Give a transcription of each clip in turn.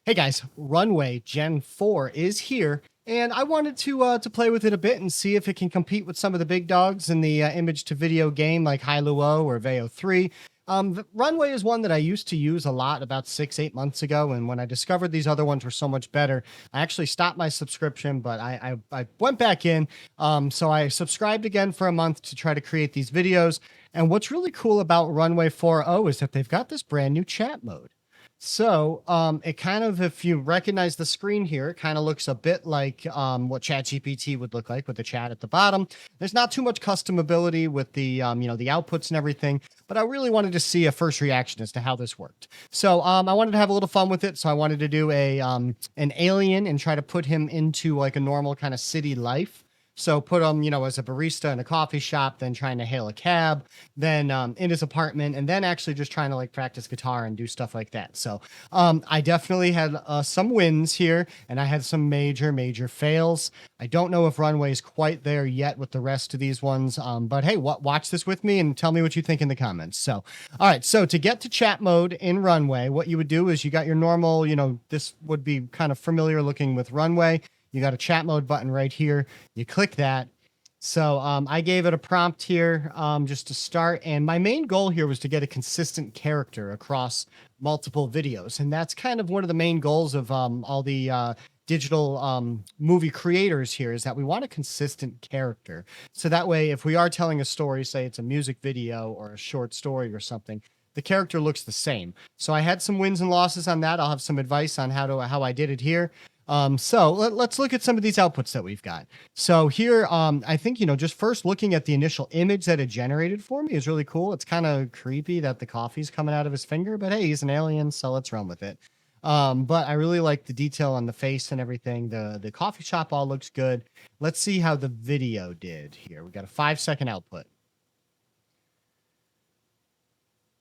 Hey guys, Runway Gen 4 is here, and I wanted to play with it a bit and see if it can compete with some of the big dogs in the image to video game like Hailuo or Veo 3. Runway is one that I used to use a lot about 6-8 months ago, and when I discovered these other ones were so much better, I actually stopped my subscription, but I went back in. So I subscribed again for a month to try to create these videos. And what's really cool about Runway 4.0 is that they've got this brand new chat mode. So, it kind of, if you recognize the screen here, it kind of looks a bit like what ChatGPT would look like with the chat at the bottom. There's not too much customability with the, the outputs and everything, but I really wanted to see a first reaction as to how this worked. So, I wanted to have a little fun with it. So I wanted to do an alien and try to put him into like a normal kind of city life. So put him, as a barista in a coffee shop, then trying to hail a cab, then in his apartment, and then actually just trying to like practice guitar and do stuff like that. So I definitely had some wins here, and I had some major fails. I don't know if Runway is quite there yet with the rest of these ones, but hey, watch this with me and tell me what you think in the comments. So, all right, so to get to chat mode in Runway, what you would do is you got your normal, this would be kind of familiar looking with Runway. You got a chat mode button right here. You click that. So I gave it a prompt here just to start. And my main goal here was to get a consistent character across multiple videos. And that's kind of one of the main goals of all the digital movie creators here, is that we want a consistent character. So that way, if we are telling a story, say it's a music video or a short story or something, the character looks the same. So I had some wins and losses on that. I'll have some advice on how I did it here. So let's look at some of these outputs that we've got. So here, I think, just first looking at the initial image that it generated for me is really cool. It's kind of creepy that the coffee's coming out of his finger, but hey, he's an alien, so let's run with it. But I really like the detail on the face and everything. The coffee shop all looks good. Let's see how the video did here. We got a 5-second output.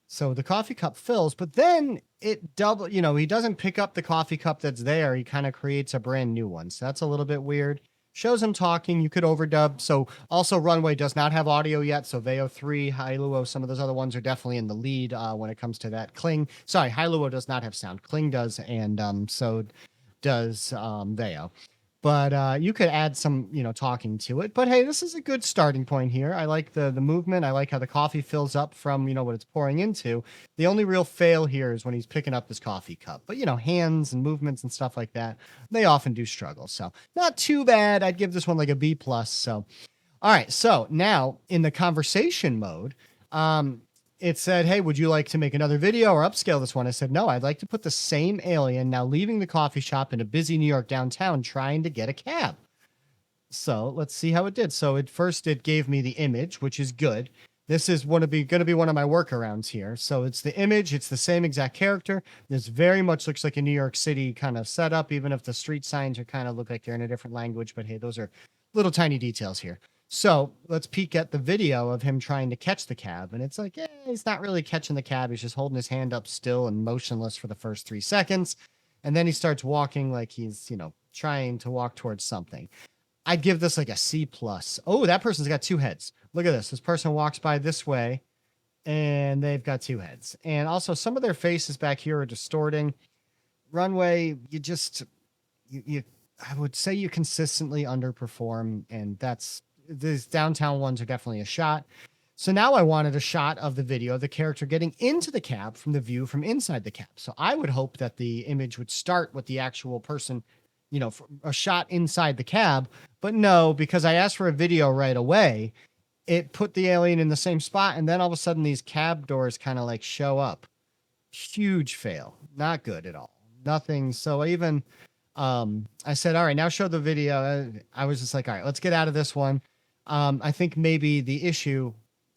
So the coffee cup fills, but then he doesn't pick up the coffee cup that's there. He kind of creates a brand new one. So that's a little bit weird. Shows him talking. You could overdub. So also Runway does not have audio yet. So Veo 3, Hailuo, some of those other ones are definitely in the lead when it comes to that. Hailuo does not have sound. Kling does, and so does Veo. But you could add some, talking to it. But hey, this is a good starting point here. I like the movement. I like how the coffee fills up from, what it's pouring into. The only real fail here is when he's picking up his coffee cup. But, hands and movements and stuff like that, they often do struggle. So not too bad. I'd give this one like a B+. So, all right. So now in the conversation mode, it said, hey, would you like to make another video or upscale this one? I said, no, I'd like to put the same alien now leaving the coffee shop in a busy New York downtown trying to get a cab. So let's see how it did. So it gave me the image, which is good. This is going to be one of my workarounds here. So it's the image. It's the same exact character. This very much looks like a New York City kind of setup, even if the street signs are kind of look like they're in a different language. But hey, those are little tiny details here. So let's peek at the video of him trying to catch the cab. And it's like, he's not really catching the cab. He's just holding his hand up still and motionless for the first 3 seconds. And then he starts walking like he's, trying to walk towards something. I'd give this like a C+. Oh, that person's got 2 heads. Look at this. This person walks by this way and they've got 2 heads. And also some of their faces back here are distorting. Runway, I would say you consistently underperform, and these downtown ones are definitely a shot. So now I wanted a shot of the video of the character getting into the cab from the view from inside the cab. So I would hope that the image would start with the actual person, a shot inside the cab. But no, because I asked for a video right away, it put the alien in the same spot. And then all of a sudden these cab doors kind of like show up. Huge fail. Not good at all. Nothing. So I said, all right, now show the video. I was just like, all right, let's get out of this one. I think maybe the issue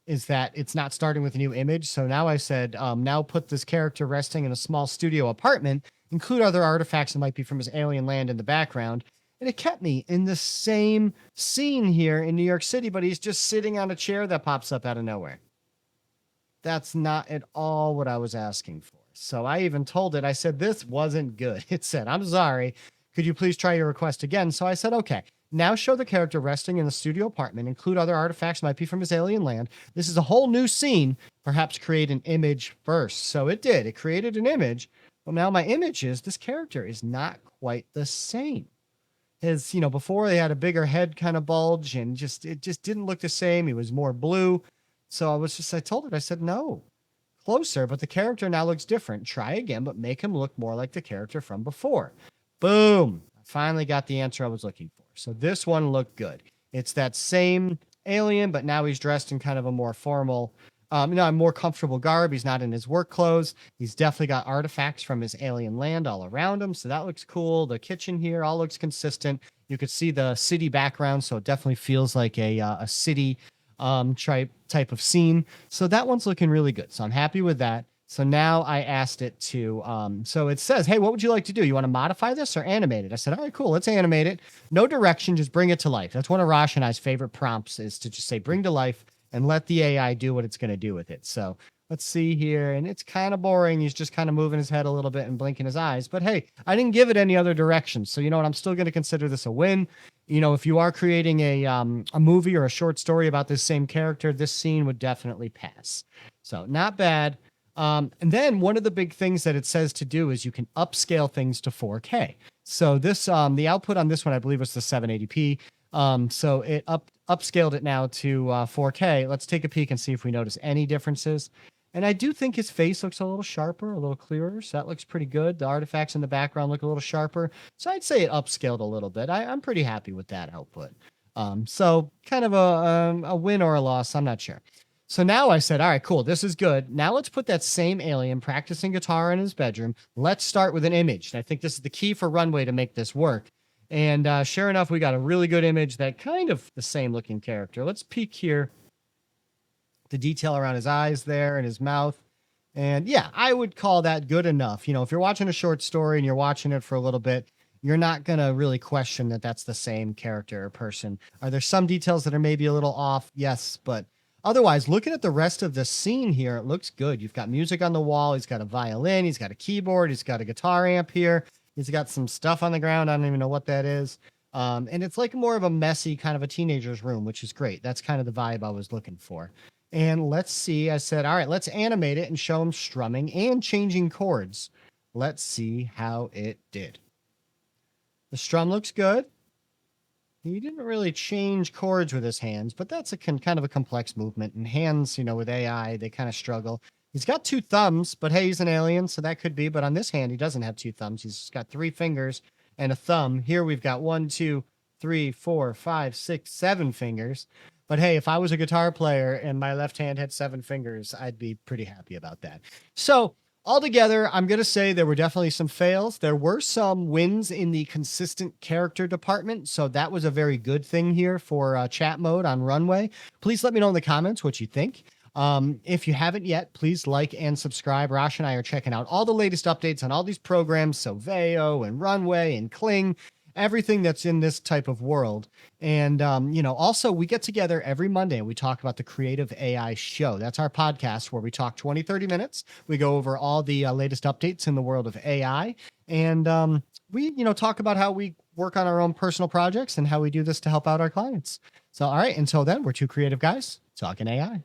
is that it's not starting with a new image. So now I said, now put this character resting in a small studio apartment, include other artifacts that might be from his alien land in the background. And it kept me in the same scene here in New York City, but he's just sitting on a chair that pops up out of nowhere. That's not at all what I was asking for. So I even told it, I said, this wasn't good. It said, I'm sorry. Could you please try your request again? So I said, okay. Now show the character resting in the studio apartment. Include other artifacts might be from his alien land. This is a whole new scene. Perhaps create an image first. So it did. It created an image, Well, now my image is this character is not quite the same. His, before they had a bigger head kind of bulge and it just didn't look the same. He was more blue. So I told it, I said, no, closer, but the character now looks different. Try again, but make him look more like the character from before. Boom. I finally got the answer I was looking for. So this one looked good. It's that same alien, but now he's dressed in kind of a more formal, a more comfortable garb. He's not in his work clothes. He's definitely got artifacts from his alien land all around him. So that looks cool. The kitchen here all looks consistent. You could see the city background. So it definitely feels like a city type of scene. So that one's looking really good. So I'm happy with that. So now I asked it to, so it says, hey, what would you like to do? You want to modify this or animate it? I said, all right, cool. Let's animate it. No direction. Just bring it to life. That's one of Rosh and I's favorite prompts is to just say, bring to life and let the AI do what it's going to do with it. So let's see here. And it's kind of boring. He's just kind of moving his head a little bit and blinking his eyes. But hey, I didn't give it any other direction. So you know what? I'm still going to consider this a win. If you are creating a movie or a short story about this same character, this scene would definitely pass. So not bad. And then one of the big things that it says to do is you can upscale things to 4K. So this, the output on this one, I believe was the 780p. So it upscaled it now to 4K. Let's take a peek and see if we notice any differences. And I do think his face looks a little sharper, a little clearer. So that looks pretty good. The artifacts in the background look a little sharper. So I'd say it upscaled a little bit. I'm pretty happy with that output. So kind of a win or a loss. I'm not sure. So now I said, all right, cool. This is good. Now let's put that same alien practicing guitar in his bedroom. Let's start with an image. And I think this is the key for Runway to make this work. And sure enough, we got a really good image that kind of the same looking character. Let's peek here. The detail around his eyes there and his mouth. And yeah, I would call that good enough. If you're watching a short story and you're watching it for a little bit, you're not going to really question that that's the same character or person. Are there some details that are maybe a little off? Yes, but otherwise, looking at the rest of the scene here, it looks good. You've got music on the wall. He's got a violin. He's got a keyboard. He's got a guitar amp here. He's got some stuff on the ground. I don't even know what that is. And it's like more of a messy kind of a teenager's room, which is great. That's kind of the vibe I was looking for. And let's see. I said, all right, let's animate it and show him strumming and changing chords. Let's see how it did. The strum looks good. He didn't really change chords with his hands, but that's kind of a complex movement. And hands, with AI, they kind of struggle. He's got 2 thumbs, but hey, he's an alien, so that could be. But on this hand, he doesn't have 2 thumbs. He's got 3 fingers and a thumb. Here we've got 1, 2, 3, 4, 5, 6, 7 fingers. But hey, if I was a guitar player and my left hand had 7 fingers, I'd be pretty happy about that. So altogether, I'm going to say there were definitely some fails. There were some wins in the consistent character department. So that was a very good thing here for chat mode on Runway. Please let me know in the comments what you think. If you haven't yet, please like and subscribe. Rosh and I are checking out all the latest updates on all these programs. So Veo and Runway and Kling, everything that's in this type of world. And, also we get together every Monday and we talk about the Creative AI Show. That's our podcast where we talk 20, 30 minutes. We go over all the latest updates in the world of AI. And we, talk about how we work on our own personal projects and how we do this to help out our clients. So, all right, until then, we're 2 creative guys talking AI.